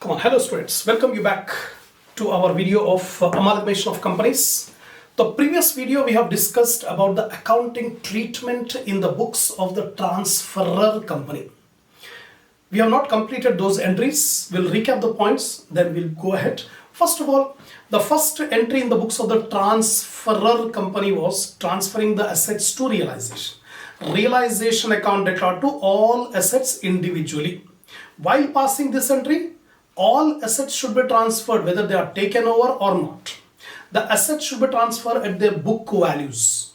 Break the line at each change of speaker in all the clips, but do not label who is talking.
Come on, hello students, welcome you back to our video of Amalgamation of Companies. The previous video we have discussed about the accounting treatment in the books of the Transferor company. We have not completed those entries. We'll recap the points, then we'll go ahead. First of all, the first entry in the books of the Transferor company was transferring the assets to realization. Realization account data to all assets individually. While passing this entry, all assets should be transferred whether they are taken over or not. The assets should be transferred at their book values.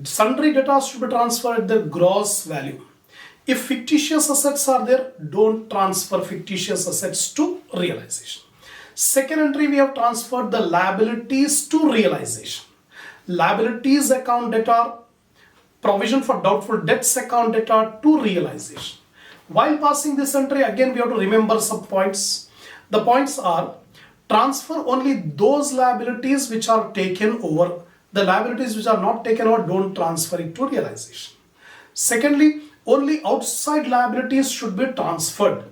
Sundry debtors should be transferred at their gross value. If fictitious assets are there, don't transfer fictitious assets to realization. Second entry, we have transferred the liabilities to realization. Liabilities account debtor, provision for doubtful debts account debtor to realization. While passing this entry, again we have to remember some points. The points are: transfer only those liabilities which are taken over. The liabilities which are not taken over, don't transfer it to realization. Secondly, only outside liabilities should be transferred.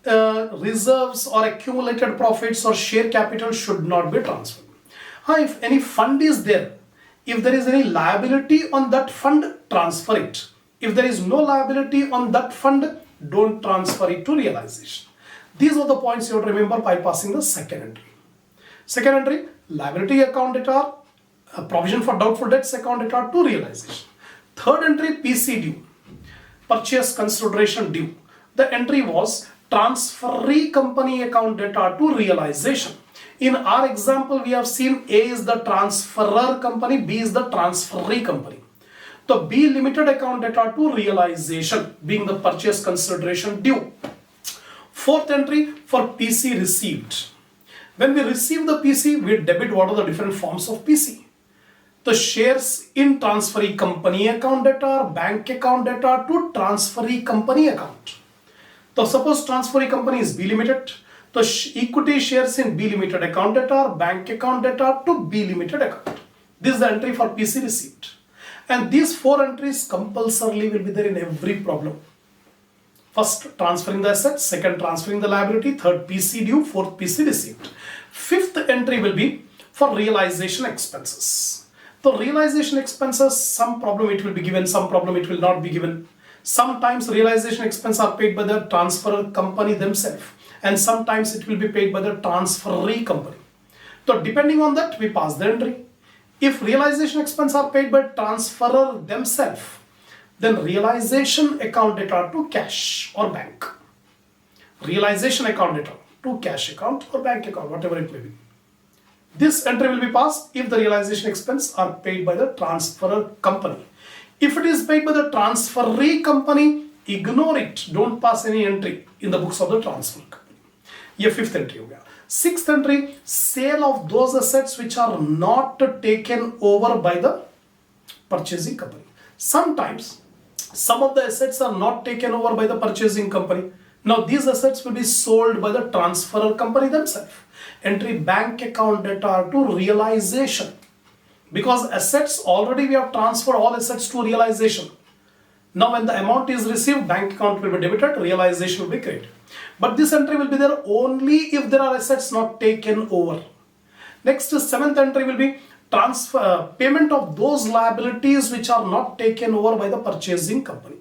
Reserves or accumulated profits or share capital should not be transferred. If any fund is there, if there is any liability on that fund, transfer it. If there is no liability on that fund, don't transfer it to realization. These are the points you have to remember by passing the second entry. Second entry, liability account debtor, provision for doubtful debts account debtor to realization. Third entry, PC due, purchase consideration due. The entry was transferee company account debtor to realization. In our example, we have seen A is the transferor company, B is the transferee company. The B limited account debtor to realization being the purchase consideration due. Fourth entry, for PC received. When we receive the PC, we debit what are the different forms of PC. The shares in transferee company account debtor, bank account debtor to transferee company account. So suppose transferee company is B limited. The equity shares in B limited account debtor, bank account debtor to B limited account. This is the entry for PC received. And these four entries compulsorily will be there in every problem. First, transferring the assets. Second, transferring the liability. Third, PC due. Fourth, PC received. Fifth entry will be for realization expenses. The realization expenses, some problem it will be given, some problem it will not be given. Sometimes realization expenses are paid by the transferor company themselves, and sometimes it will be paid by the transferee company. So depending on that, we pass the entry. If realization expenses are paid by transferor themselves, then realization account debtor to cash or bank. Realization account debtor to cash account or bank account, whatever it may be. This entry will be passed if the realization expenses are paid by the transferor company. If it is paid by the transferee company, ignore it. Don't pass any entry in the books of the transfer company. ये fifth entry हो गया. Sixth entry, sale of those assets which are not taken over by the purchasing company. Sometimes some of the assets are not taken over by the purchasing company. Now these assets will be sold by the transferor company themselves. Entry, bank account debtor to realization. Because assets, already we have transferred all assets to realization. Now when the amount is received, bank account will be debited, realization will be created. But this entry will be there only if there are assets not taken over. Next, seventh entry will be payment of those liabilities which are not taken over by the purchasing company.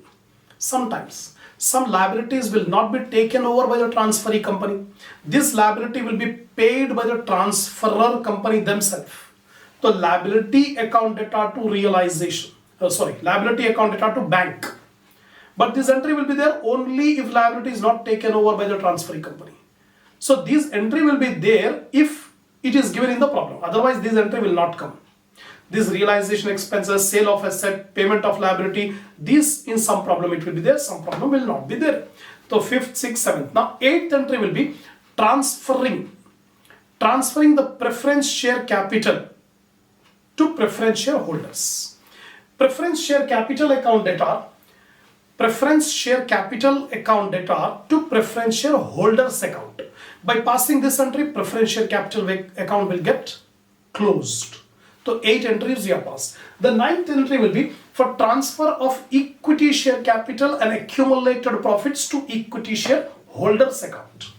Sometimes some liabilities will not be taken over by the transferee company. This liability will be paid by the transferor company themselves. So liability account debtor to realization. Liability account debtor to bank. But this entry will be there only if liability is not taken over by the transferring company. So this entry will be there if it is given in the problem. Otherwise, this entry will not come. This realization expenses, sale of asset, payment of liability, this in some problem it will be there, some problem will not be there. So fifth, sixth, seventh. Now eighth entry will be transferring the preference share capital to preference shareholders. Preference share capital account debtor, preference share capital account debtor to preference shareholders account. By passing this entry, preference share capital account will get closed. So 8 entries we have passed. The 9th entry will be for transfer of equity share capital and accumulated profits to equity shareholders account.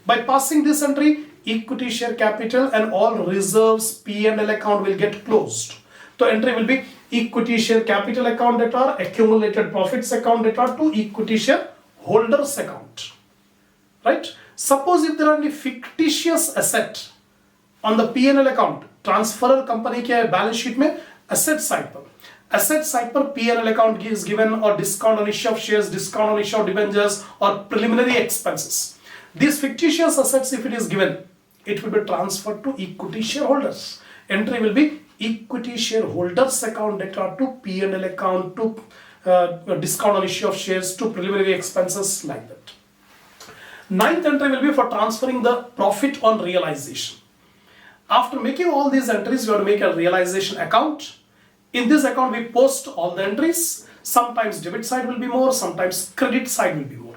By passing this entry, equity share capital and all reserves P&L account will get closed. So entry will be equity share capital account data, accumulated profits account data to equity share holders account. Right? Suppose if there are any fictitious asset on the P&L account, transferor company के balance sheet में asset side पर P&L account is given, or discount on issue of shares, discount on issue of debentures, or preliminary expenses. These fictitious assets, if it is given, it will be transferred to equity shareholders. Entry will be equity shareholders account data to P&L account to discount on issue of shares to preliminary expenses, like that. Ninth entry will be for transferring the profit on realization. After making all these entries, you have to make a realization account. In this account, we post all the entries. Sometimes debit side will be more, sometimes credit side will be more.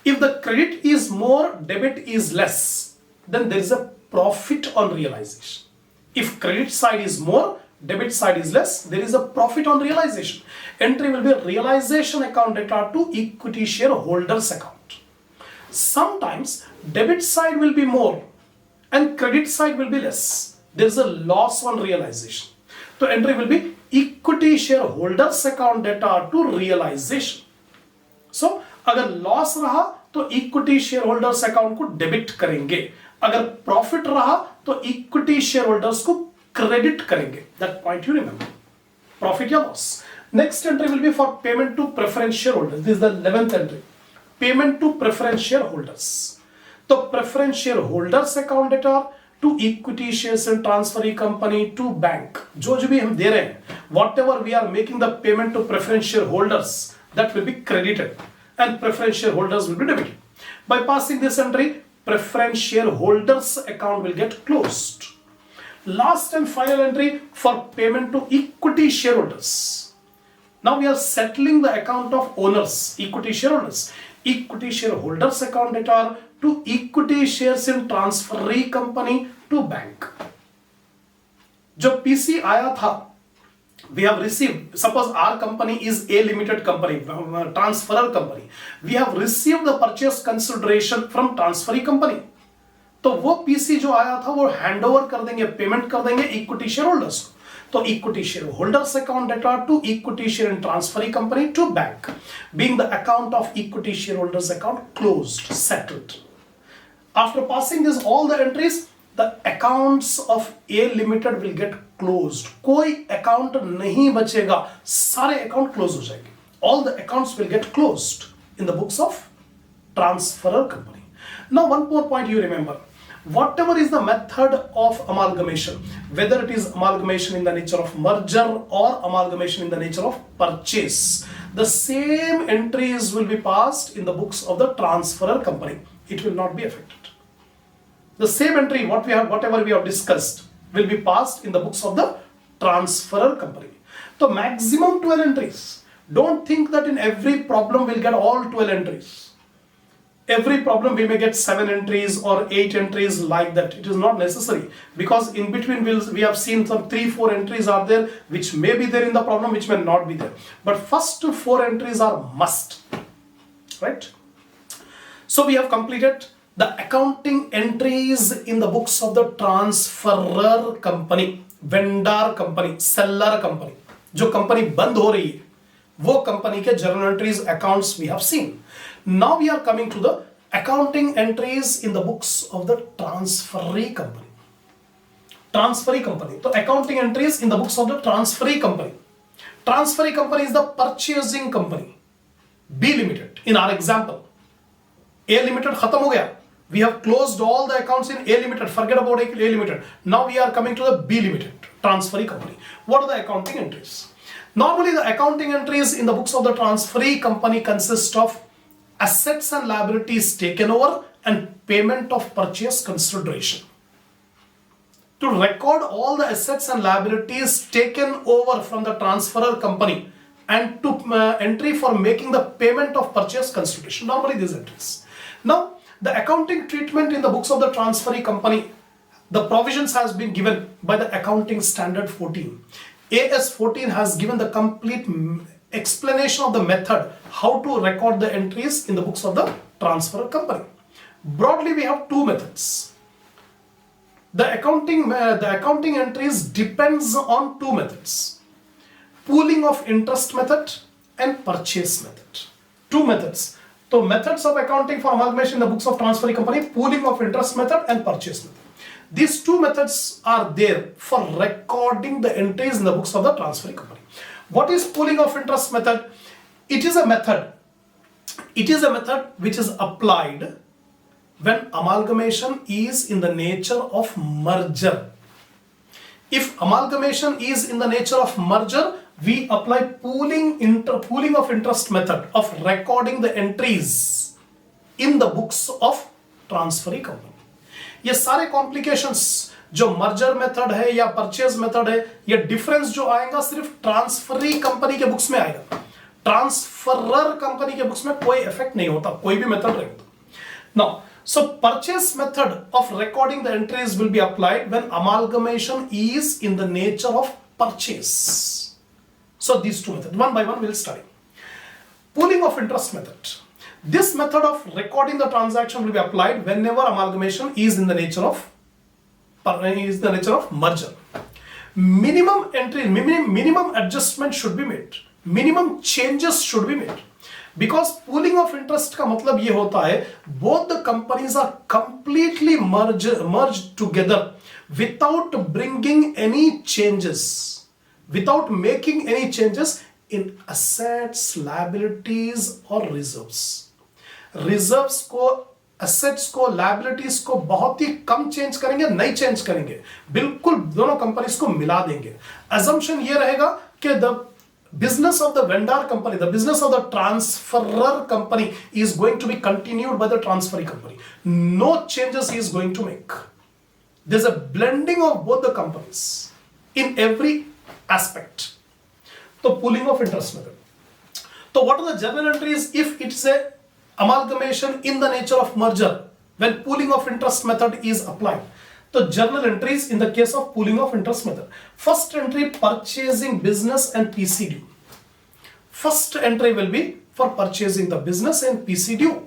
If the credit is more, debit is less, then there is a profit on realization. If credit side is more, debit side is less, there is a profit on realization. Entry will be realization account data to equity shareholders account. Sometimes debit side will be more and credit side will be less. There is a loss on realization. So entry will be equity shareholders account data to realization. So अगर loss रहा तो equity share holders account को debit करेंगे, अगर profit रहा तो equity share holders को credit करेंगे. That point you remember. Profit या loss. Next entry will be for payment to preference share holders. This is the 11th entry. Payment to preference share holders. तो preference share holders account data to equity shares in transferee company to bank. जो भी हम दे रहे हैं, whatever we are making the payment to preference share holders, that will be credited and preference shareholders will be debited. By passing this entry, preference shareholders account will get closed. Last and final entry for payment to equity shareholders. Now we are settling the account of owners, equity shareholders. Equity shareholders account data to equity shares in transferee company to bank. जो PC आया था, we have received, suppose our company is a limited company, transferor company, we have received the purchase consideration from transferee company. तो वो PC जो आया था वो hand over कर देंगे, पेमेंट कर देंगे इक्विटी शेयर होल्डर्स को. तो equity share holders account data to equity share in transferee company to bank, being the account of equity share holders account closed, settled. After passing this all the entries, the accounts of A limited will get closed. कोई account नहीं बचेगा, सारे account close हो जाएंगे. All the accounts will get closed in the books of transferor company. Now one more point you remember. Whatever is the method of amalgamation, whether it is amalgamation in the nature of merger or amalgamation in the nature of purchase, the same entries will be passed in the books of the transferor company. It will not be affected. The same entry, whatever we have discussed, will be passed in the books of the transferor company. So maximum 12 entries. Don't think that in every problem we'll get all 12 entries. Every problem we may get 7 entries or 8 entries like that. It is not necessary, because in between we have seen some 3-4 entries are there which may be there in the problem, which may not be there. But first 4 entries are must. Right? So we have completed the accounting entries in the books of the transferor company, vendor company, seller company. जो company बंद हो रही है वो company के journal entries accounts we have seen. Now we are coming to the accounting entries in the books of the transferee company. Transferee company. So accounting entries in the books of the transferee company. Transferee company is the purchasing company. B limited in our example. A limited खत्म हो गया. We have closed all the accounts in A limited. Forget about A limited. Now we are coming to the B limited, transferee company. What are the accounting entries? Normally the accounting entries in the books of the transferee company consist of assets and liabilities taken over and payment of purchase consideration. To record all the assets and liabilities taken over from the transferor company and to entry for making the payment of purchase consideration. Normally these entries. Now the accounting treatment in the books of the transferee company, the provisions has been given by the accounting standard 14. AS 14 has given the complete explanation of the method how to record the entries in the books of the transferor company. Broadly, we have two methods. The accounting entries depends on two methods: pooling of interest method and purchase method. Two methods. So methods of accounting for amalgamation in the books of transferee company: pooling of interest method and purchase method. These two methods are there for recording the entries in the books of the transferee company. What is pooling of interest method? It is a method. It is a method which is applied when amalgamation is in the nature of merger. If amalgamation is in the nature of merger, we apply pooling of interest method of recording the entries in the books of transferee company. ये सारे complications जो merger method है या purchase method है, ये difference जो आएगा सिर्फ ट्रांसफरी कंपनी के बुक्स में आएगा. ट्रांसफरर कंपनी के बुक्स में कोई इफेक्ट नहीं होता, कोई भी मेथड रहेगा. Now so purchase method of recording the entries will be applied when amalgamation is in the nature of purchase. So these two methods, one by one we'll study. Pooling of interest method. This method of recording the transaction will be applied whenever amalgamation is in the nature of merger. Minimum entry, minimum adjustment should be made. Minimum changes should be made. Because pooling of interest का मतलब ये होता है both the companies are completely merged together without bringing any changes, without making any changes in assets, liabilities or reserves. Reserves को, assets को, liabilities को बहुत ही कम change करेंगे, नहीं चेंज करेंगे, बिल्कुल दोनों कंपनीज को मिला देंगे. Assumption ये रहेगा कि the business of the vendor company, the business of the transferor company is going to be continued by the transferee company. No changes he is going to make. There's a blending of both the companies in every aspect. So pooling of interest method. So what are the journal entries if it's a amalgamation in the nature of merger when pooling of interest method is applied? The journal entries in the case of pooling of interest method. First entry, purchasing business and PC due. First entry will be for purchasing the business and PC due.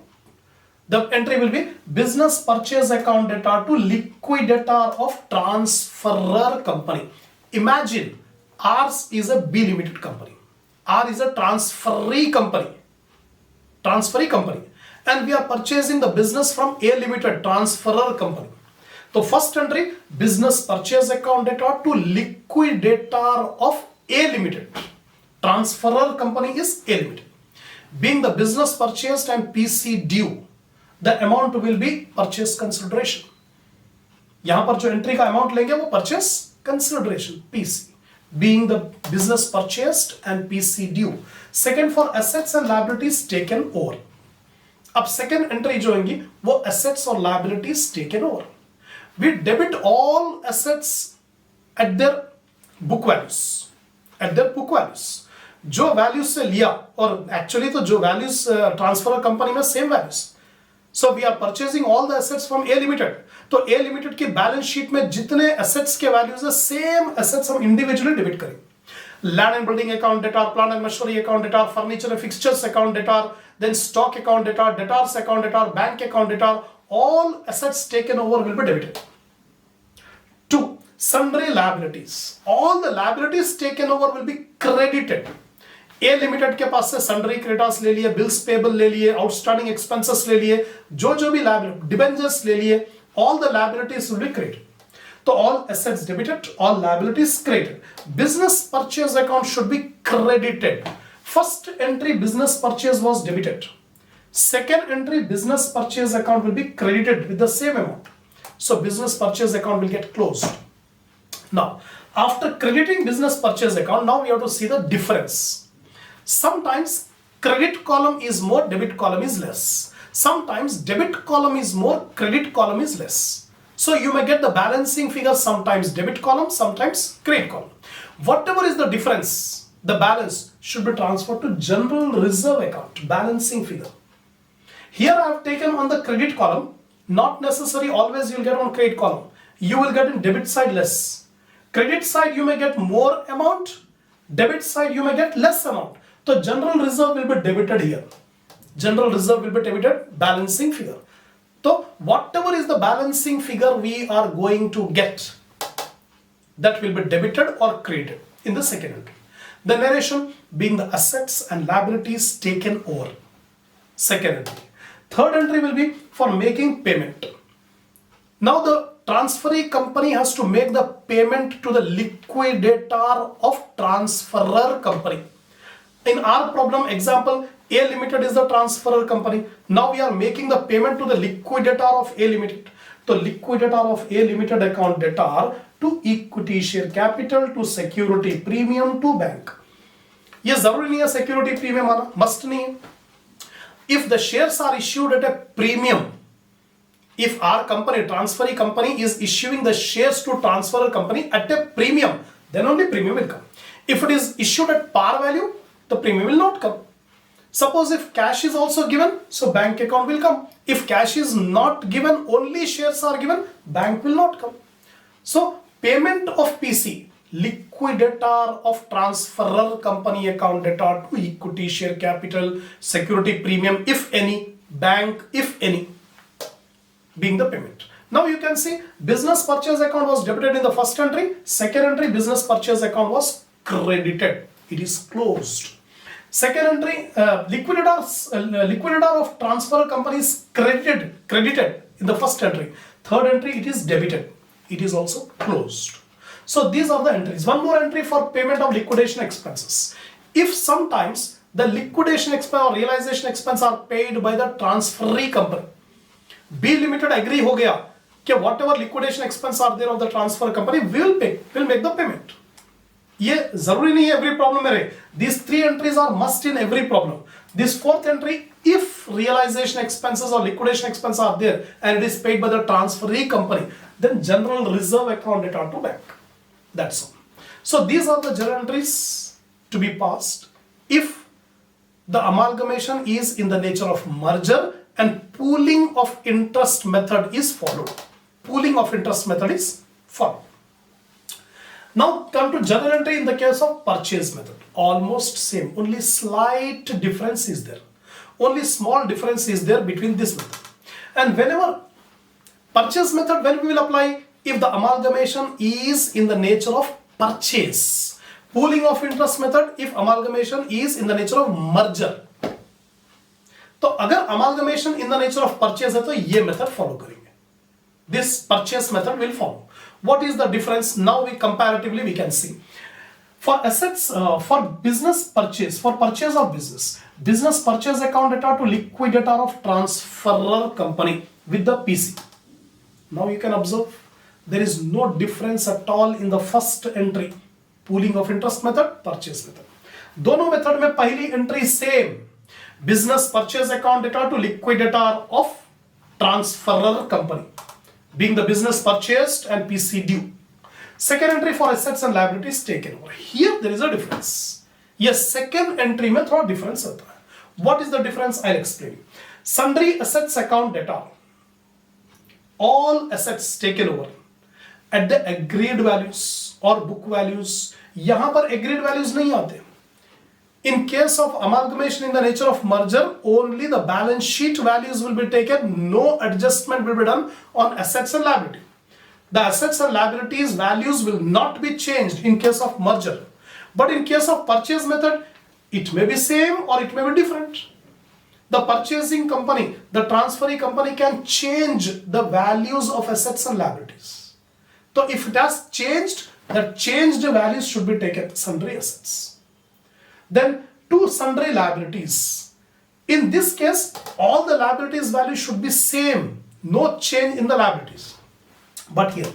The entry will be business purchase account data to liquidator of transferor company. Imagine ours is a B limited company. R is a transferee company. Transferee company. And we are purchasing the business from A limited transferor company. So first entry, business purchase account data to liquidator of A limited. Transferor company is A limited. Being the business purchased and PC due, the amount will be purchase consideration. यहाँ पर जो entry का amount लेंगे वो purchase consideration PC. Being the business purchased and PC due. Second, for assets and liabilities taken over. अब second entry जो होंगी वो assets और liabilities taken over. We debit all assets at their book values. At their book values. जो values से लिया और actually तो जो values transfer company में same values. So we are purchasing all the assets from A limited. तो A limited की balance sheet में जितने assets के values है same assets हम individually debit करेंगे. Land and building account data, plant and machinery account data, furniture and fixtures account data, then stock account data, debtors account data, bank account data, all assets taken over will be debited. 2. Sundry liabilities. All the liabilities taken over will be credited. A limited के पास से sundry creditors ले लिए, bills payable ले लिए, outstanding expenses ले लिए, जो भी liability, debentures ले लिए, all the liabilities will be credited. So all assets debited, all liabilities credited. Business purchase account should be credited. First entry business purchase was debited. Second entry business purchase account will be credited with the same amount. So business purchase account will get closed. Now, after crediting business purchase account, now we have to see the difference. Sometimes credit column is more, debit column is less. Sometimes debit column is more, credit column is less. So you may get the balancing figure, sometimes debit column, sometimes credit column. Whatever is the difference, the balance should be transferred to general reserve account, balancing figure. Here I have taken on the credit column, not necessary always you will get on credit column. You will get in debit side less. Credit side you may get more amount, debit side you may get less amount. So general reserve will be debited here. General reserve will be debited, balancing figure. So whatever is the balancing figure we are going to get, that will be debited or credited in the second entry. The narration being the assets and liabilities taken over. Second entry. Third entry will be for making payment. Now the transferee company has to make the payment to the liquidator of transferor company. In our problem example, A Limited is the transferor company. Now we are making the payment to the liquidator of A Limited. The liquidator of A Limited account debtor to equity share capital to security premium to bank. ये जरूरी नहीं है security premium आना, must नहीं है. If the shares are issued at a premium, if our company, transferee company, is issuing the shares to transferor company at a premium, then only premium will come. If it is issued at par value, the premium will not come. Suppose if cash is also given, so bank account will come. If cash is not given, only shares are given, bank will not come. So payment of PC, liquidator of transferor company account debtor to equity share capital, security premium, if any, bank, if any, being the payment. Now you can see business purchase account was debited in the first entry. Second entry, business purchase account was credited. It is closed. Second entry, liquidator of transfer company is credited in the first entry. Third entry, it is debited. It is also closed. So these are the entries. One more entry for payment of liquidation expenses. If sometimes the liquidation expense or realization expense are paid by the transferee company, B Limited agree हो गया कि whatever liquidation expense are there of the transfer company will make the payment. ये जरूरी नहीं है every problem में रहे. These three entries are must in every problem. This fourth entry, if realization expenses or liquidation expenses are there and it is paid by the transferee company, then general reserve account debtor to bank. That's all. So these are the journal entries to be passed if the amalgamation is in the nature of merger and pooling of interest method is followed. Pooling of interest method is followed. Now come to journal entry in the case of purchase method. Almost same, only slight difference is there. Only small difference is there between this method. And whenever purchase method, when we will apply, if the amalgamation is in the nature of purchase. Pooling of interest method, if amalgamation is in the nature of merger. तो अगर amalgamation in the nature of purchase है तो ये method follow करेंगे. This purchase method will follow. What is the difference? Now we comparatively we can see. For assets, for business purchase, for purchase of business purchase account debtor to liquidator of transferor company with the PC. Now you can observe there is no difference at all in the first entry. Pooling of interest method, purchase method. दोनों method में पहली entry same. Business purchase account debtor to liquidator of transferor company, being the business purchased and PC due. Second entry for assets and liabilities taken over. Here there is a difference. Yes, second entry में थोड़ा difference आता है. What is the difference? I'll explain. Sundry assets account debtor. All assets taken over at the agreed values or book values. यहाँ पर agreed values नहीं आते. In case of amalgamation in the nature of merger, only the balance sheet values will be taken. No adjustment will be done on assets and liability. The assets and liabilities values will not be changed in case of merger. But in case of purchase method, it may be same or it may be different. The purchasing company, the transferee company can change the values of assets and liabilities. So if it has changed, the changed values should be taken sundry assets. Then two sundry liabilities. In this case, all the liabilities value should be same. No change in the liabilities. But here,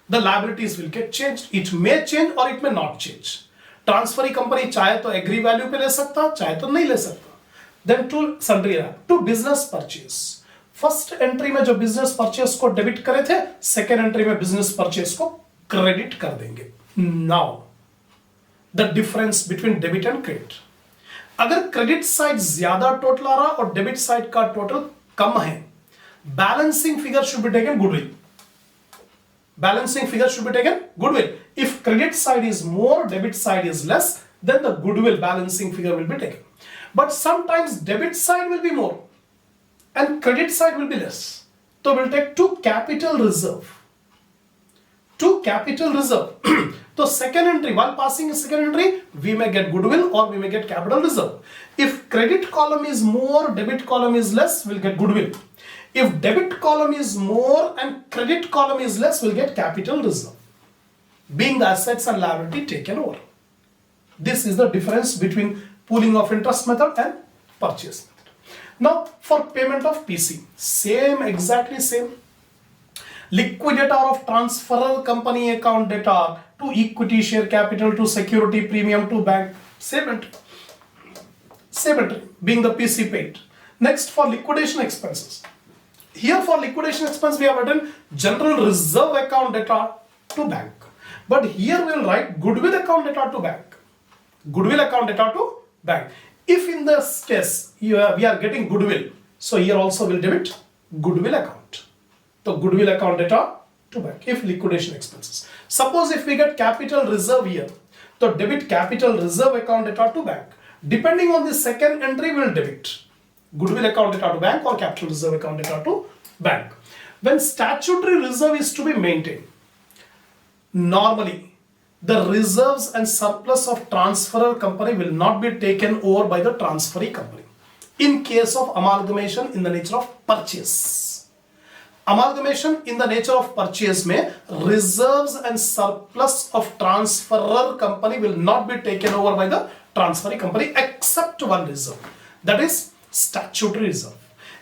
the liabilities will get changed. It may change or it may not change. Transferee company चाहे तो agree value पे ले सकता, चाहे तो नहीं ले सकता. Then two sundry to business purchase. First entry में जो business purchase को debit करे थे, second entry में business purchase को credit कर देंगे. Now, the difference between debit and credit. अगर credit side ज़्यादा total आ रहा और debit side का total कम है, balancing figure should be taken goodwill. Balancing figure should be taken goodwill. If credit side is more, debit side is less, then the goodwill balancing figure will be taken. But sometimes debit side will be more and credit side will be less. तो we'll take to capital reserve. To capital reserve. So second entry, while passing a second entry, we may get goodwill or we may get capital reserve. If credit column is more, debit column is less, we'll get goodwill. If debit column is more and credit column is less, we'll get capital reserve, being the assets and liability taken over. This is the difference between pooling of interest method and purchase method. Now for payment of PC, same, exactly same. Liquidator of transferor company account data to equity share capital to security premium to bank, same entry. Same entry, being the PC paid. Next for liquidation expenses. Here for liquidation expense we have written general reserve account data to bank. But here we will write goodwill account data to bank. Goodwill account data to bank. If in this case we are getting goodwill, so here also we'll debit goodwill account. So goodwill account data to bank if liquidation expenses. Suppose if we get capital reserve here, so debit capital reserve account data to bank. Depending on the second entry, we will debit goodwill account data to bank or capital reserve account data to bank. When statutory reserve is to be maintained, normally the reserves and surplus of transferor company will not be taken over by the transferee company. In case of amalgamation in the nature of purchase. Amalgamation in the nature of purchase में reserves and surplus of transferor company will not be taken over by the transferee company except one reserve, that is statutory reserve.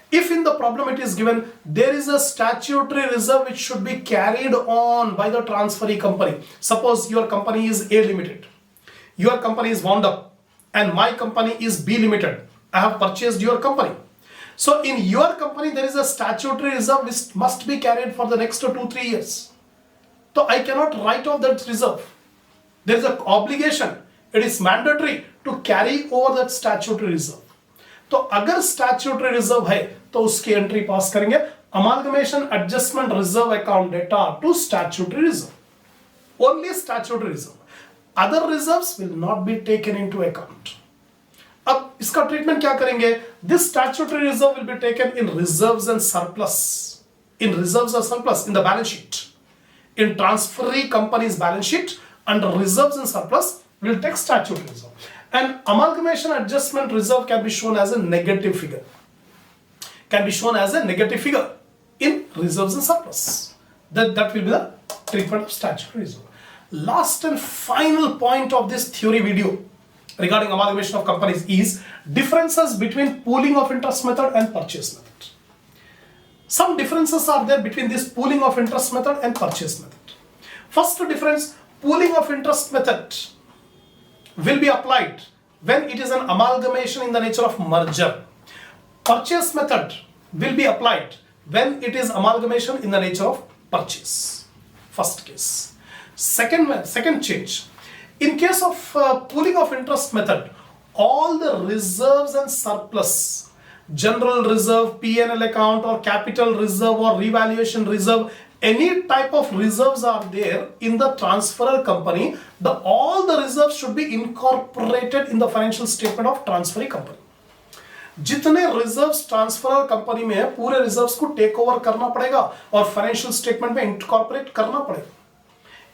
If in the problem it is given there is a statutory reserve which should be carried on by the transferee company. Suppose your company is A Limited, your company is wound up and my company is B Limited. I have purchased your company. So in your company there is a statutory reserve which must be carried for the next 2-3 years. So I cannot write off that reserve. There is an obligation. It is mandatory to carry over that statutory reserve. तो अगर statutory reserve है तो उसकी entry pass करेंगे amalgamation adjustment reserve account data to statutory reserve. Only statutory reserve. Other reserves will not be taken into account. अब इसका treatment क्या करेंगे? This statutory reserve will be taken in reserves and surplus. In reserves or surplus in the balance sheet. In transferee company's balance sheet under reserves and surplus we'll take statutory reserve. And amalgamation adjustment reserve can be shown as a negative figure. Can be shown as a negative figure in reserves and surplus. That will be the treatment of statutory reserve. Last and final point of this theory video regarding amalgamation of companies is differences between pooling of interest method and purchase method. Some differences are there between this pooling of interest method and purchase method. First difference, pooling of interest method will be applied when it is an amalgamation in the nature of merger. Purchase method will be applied when it is amalgamation in the nature of purchase. First case. Second change. In case of pooling of interest method, all the reserves and surplus, general reserve, P&L account or capital reserve or revaluation reserve, any type of reserves are there in the transferor company, all the reserves should be incorporated in the financial statement of transferee company. जितने reserves transferor company में है पूरे reserves को take over करना पड़ेगा और financial statement में incorporate करना पड़ेगा.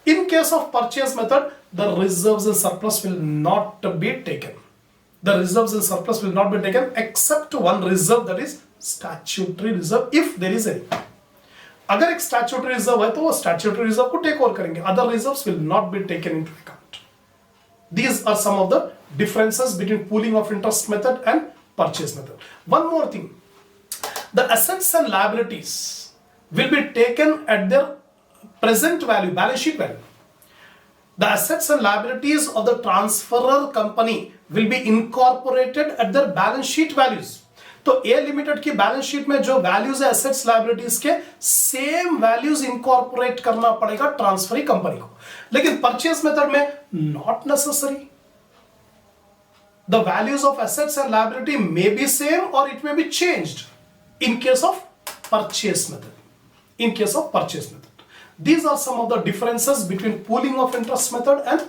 In case of purchase method, the reserves and surplus will not be taken. The reserves and surplus will not be taken except one reserve, that is statutory reserve, if there is any. अगर एक statutory reserve है तो वो statutory reserve को take over करेंगे. Other reserves will not be taken into account. These are some of the differences between pooling of interest method and purchase method. One more thing. The assets and liabilities will be taken at their present value, balance sheet value. The assets and liabilities of the transferor company will be incorporated at their balance sheet values. तो A limited की balance sheet में जो values है assets liabilities के same values incorporate करना पड़ेगा transferee company को. लेकिन परचेज मेथड में not necessary. The values of assets and liability may be same और it may be changed in case of purchase method. In case of purchase method. These are some of the differences between pooling of interest method and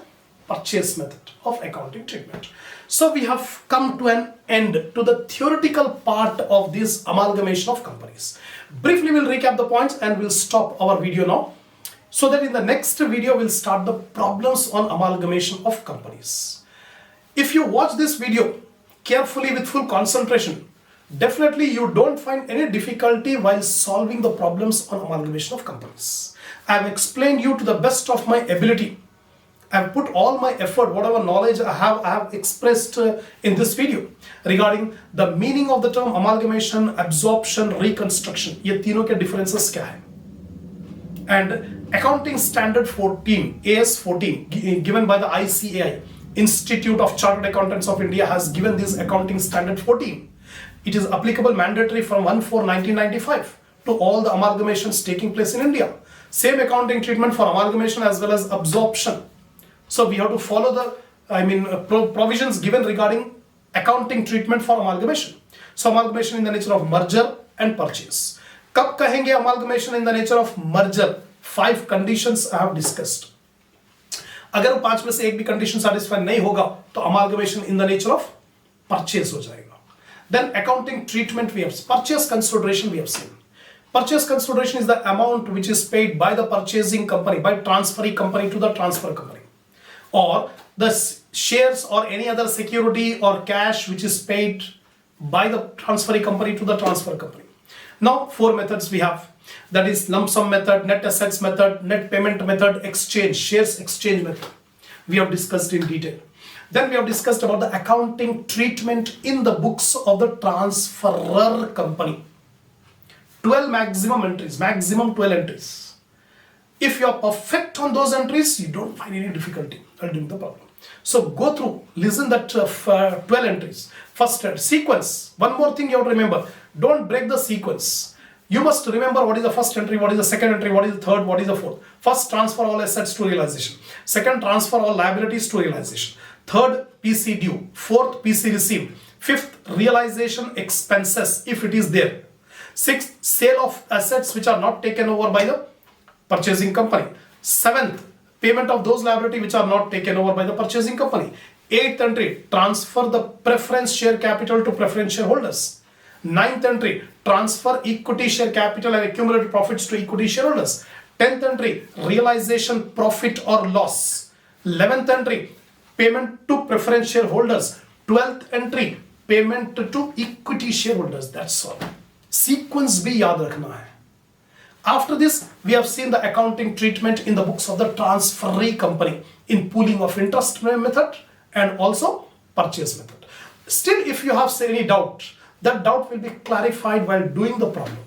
purchase method of accounting treatment. So we have come to an end to the theoretical part of this amalgamation of companies. Briefly, we'll recap the points and we'll stop our video now, so that in the next video we'll start the problems on amalgamation of companies. If you watch this video carefully with full concentration, definitely you don't find any difficulty while solving the problems on amalgamation of companies. I have explained you to the best of my ability. I have put all my effort, whatever knowledge I have expressed in this video regarding the meaning of the term amalgamation, absorption, reconstruction. ये तीनों के differences क्या है? And Accounting Standard 14, AS 14, given by the ICAI, Institute of Chartered Accountants of India, has given this Accounting Standard 14. It is applicable mandatory from 1/4/1995 to all the amalgamations taking place in India. Same accounting treatment for amalgamation as well as absorption. So we have to follow the provisions given regarding accounting treatment for amalgamation. So amalgamation in the nature of merger and purchase. कब कहेंगे amalgamation in the nature of merger? 5 conditions I have discussed. अगर वो 5 में से एक भी condition satisfy नहीं होगा तो amalgamation in the nature of purchase हो जाएगा. Then accounting treatment we have, purchase consideration we have seen. Purchase consideration is the amount which is paid by the purchasing company, by transferee company to the transfer company, or the shares or any other security or cash which is paid by the transferee company to the transfer company. Now 4 methods we have, that is lump sum method, net assets method, net payment method, exchange, shares exchange method. We have discussed in detail. Then we have discussed about the accounting treatment in the books of the transferor company. 12 maximum entries, maximum 12 entries. If you are perfect on those entries, you don't find any difficulty doing the problem. So go through, listen that 12 entries. First sequence. One more thing you have to remember. Don't break the sequence. You must remember what is the first entry, what is the second entry, what is the third, what is the fourth. First, transfer all assets to realization. Second, transfer all liabilities to realization. Third, PC due. Fourth, PC received. Fifth, realization expenses if it is there. Sixth, sale of assets which are not taken over by the purchasing company. Seventh, payment of those liabilities which are not taken over by the purchasing company. Eighth entry, transfer the preference share capital to preference shareholders. Ninth entry, transfer equity share capital and accumulated profits to equity shareholders. 10th entry, realization profit or loss. 11th entry, payment to preference shareholders. 12th entry, payment to equity shareholders. That's all. Sequence भी याद रखना है. After this, we have seen the accounting treatment in the books of the transferee company in pooling of interest method and also purchase method. Still, if you have any doubt, that doubt will be clarified while doing the problem.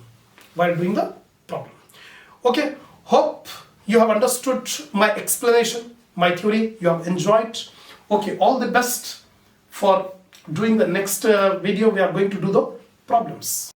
Okay, hope you have understood my explanation, my theory, you have enjoyed. Okay, all the best for doing the next video. We are going to do the problems.